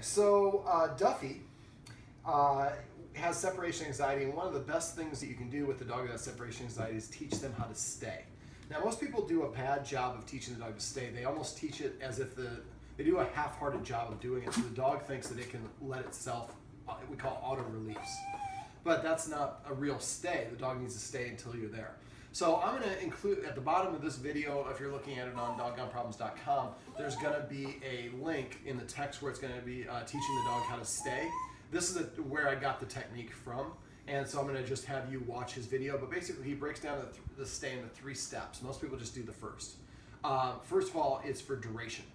So Duffy has separation anxiety, and one of the best things that you can do with the dog that has separation anxiety is teach them how to stay. Now, most people do a bad job of teaching the dog to stay. They almost teach it as if they do a half-hearted job of doing it, so the dog thinks that it can let itself, we call auto-release. But that's not a real stay. The dog needs to stay until you're there. So I'm going to include at the bottom of this video, if you're looking at it on doggoneproblems.com, there's going to be a link in the text where it's going to be teaching the dog how to stay. This is where I got the technique from, and so I'm going to just have you watch his video. But basically, he breaks down the stay into 3 steps. Most people just do the first. First of all, it's for duration.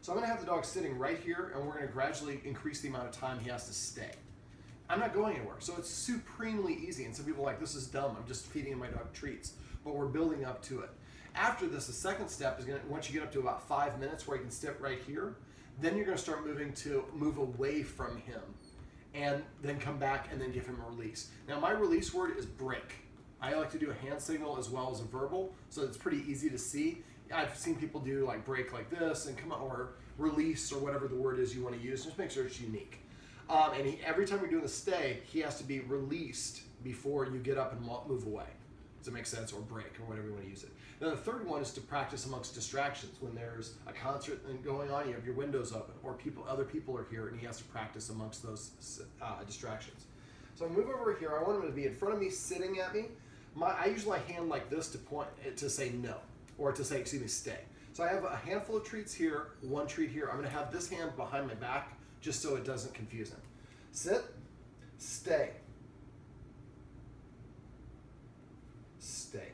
So I'm going to have the dog sitting right here, and we're going to gradually increase the amount of time he has to stay. I'm not going anywhere, so it's supremely easy. And some people are like, this is dumb, I'm just feeding my dog treats. But we're building up to it. After this, the second step is going to, once you get up to about 5 minutes where you can sit right here, then you're going to start move away from him, and then come back and then give him a release. Now, my release word is break. I like to do a hand signal as well as a verbal, so it's pretty easy to see. I've seen people do like break like this and come out, or release, or whatever the word is you want to use. Just make sure it's unique. And every time you're doing the stay, he has to be released before you get up and move away. Does it make sense? Or break, or whatever you want to use it. Then the third one is to practice amongst distractions. When there's a concert going on, you have your windows open, or other people are here, and he has to practice amongst those distractions. So I move over here. I want him to be in front of me, sitting at me. I use my hand like this to point to say no, or to say, excuse me, stay. So I have a handful of treats here, 1 treat here. I'm going to have this hand behind my back, just so it doesn't confuse him. Sit, stay, stay,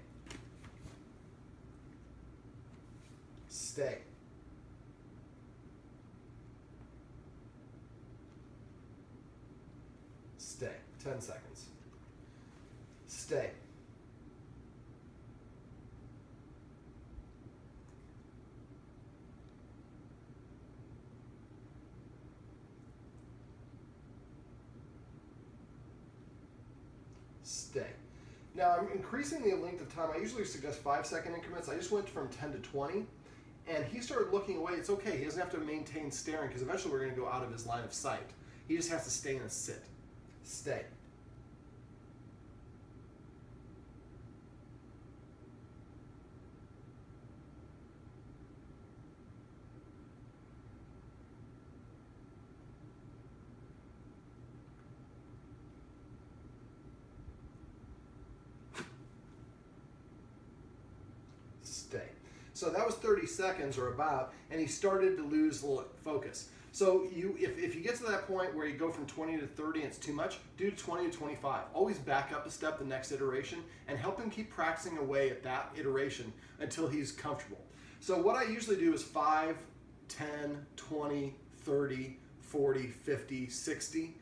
stay, stay, 10 seconds, stay, stay. Now I'm increasing the length of time. I usually suggest 5-second increments. I just went from 10 to 20, and he started looking away. It's okay. He doesn't have to maintain staring, because eventually we're going to go out of his line of sight. He just has to stay in a sit. Stay. Stay. So that was 30 seconds or about, and he started to lose a little focus. So if you get to that point where you go from 20 to 30 and it's too much, do 20 to 25. Always back up a step the next iteration and help him keep practicing away at that iteration until he's comfortable. So what I usually do is 5, 10, 20, 30, 40, 50, 60,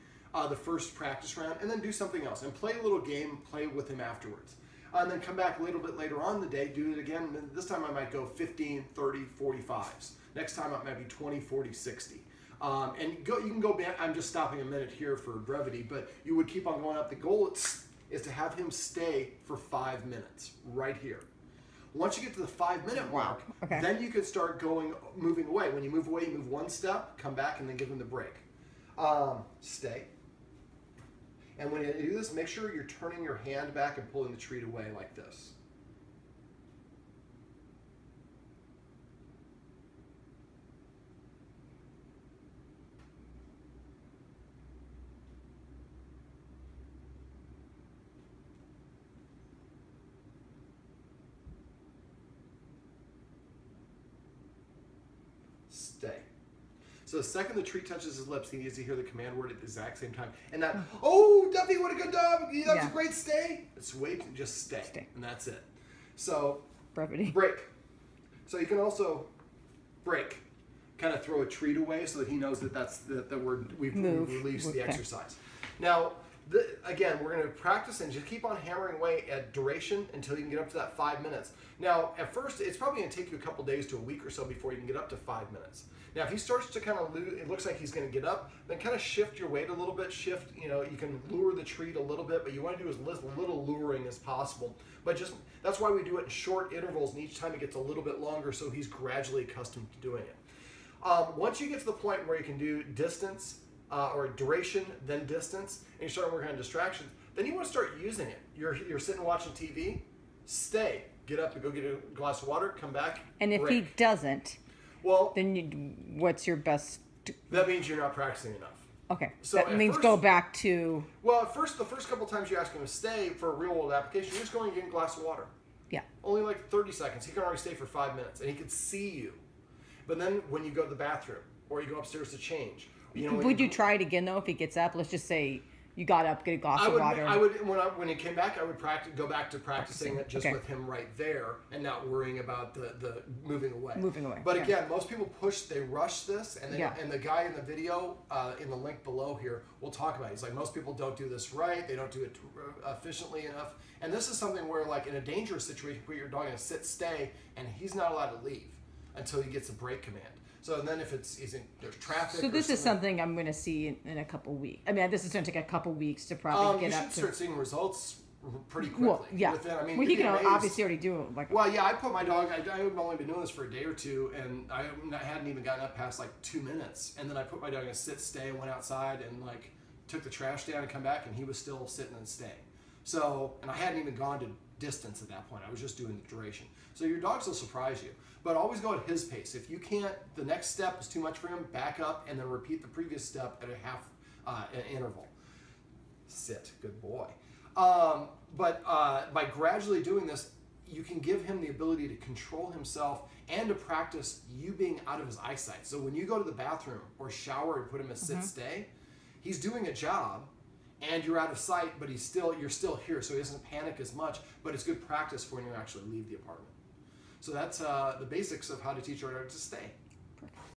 the first practice round, and then do something else and play a little game, play with him afterwards. And then come back a little bit later on in the day, do it again. This time I might go 15, 30, 45s. Next time it might be 20, 40, 60. And you can go back. I'm just stopping a minute here for brevity, but you would keep on going up. The goal is to have him stay for 5 minutes right here. Once you get to the 5-minute mark, then you can start moving away. When you move away, you move 1 step, come back, and then give him the break. Stay. And when you do this, make sure you're turning your hand back and pulling the treat away like this. Stay. So the second the treat touches his lips, he needs to hear the command word at the exact same time. And not, oh, Duffy, what a good dog. That was a great stay. It's wait and just stay. And that's it. So, brevity. Break. So you can also break. Kind of throw a treat away so that he knows that that's we've released the exercise. Now, again, we're going to practice and just keep on hammering away at duration until you can get up to that 5 minutes. Now, at first, it's probably going to take you a couple days to a week or so before you can get up to 5 minutes. Now, if he starts to kind of lose, it looks like he's going to get up, then kind of shift your weight a little bit. Shift, you can lure the treat a little bit, but you want to do as little luring as possible. But that's why we do it in short intervals, and each time it gets a little bit longer so he's gradually accustomed to doing it. Once you get to the point where you can do distance or duration, then distance, and you start working on distractions, then you want to start using it. You're sitting watching TV, stay. Get up and go get a glass of water, come back, And if he break. doesn't, Well, then what's your best... that means you're not practicing enough. Okay, So that at means first- go back to... Well, the first couple times you ask him to stay for a real world application, you're just going to get a glass of water. Yeah. Only like 30 seconds. He can already stay for 5 minutes, and he can see you. But then when you go to the bathroom, or you go upstairs to change, Would you try it again, though, if he gets up? Let's just say you got up, get a glass of water. I would when he came back, I would go back to practicing it just Okay. with him right there and not worrying about the moving away. Moving away, But yeah. again, most people they rush this, and Yeah. and the guy in the video in the link below here will talk about it. He's like, most people don't do this right. They don't do it efficiently enough. And this is something where, like, in a dangerous situation, put your dog in a sit stay, and he's not allowed to leave until he gets a break command. So then if there's traffic. So this is something I'm going to see in a couple weeks. I mean, this is going to take a couple weeks to probably you get should up to... start seeing results pretty quickly. Well, yeah. Within, I mean, well, you'd he be can amazed. obviously already do it. Well, yeah, I put my dog. I've only been doing this for a day or two, and I hadn't even gotten up past like 2 minutes. And then I put my dog in a sit stay, went outside, and like took the trash down and come back, and he was still sitting and staying. So, and I hadn't even gone to distance at that point. I was just doing the duration. So your dogs will surprise you, but always go at his pace. If you can't, the next step is too much for him. Back up and then repeat the previous step at a half an interval. Sit, good boy. But by gradually doing this, you can give him the ability to control himself and to practice you being out of his eyesight. So when you go to the bathroom or shower and put him in sit stay, he's doing a job and you're out of sight, but you're still here, so he doesn't panic as much, but it's good practice for when you actually leave the apartment. So that's the basics of how to teach your dog to stay.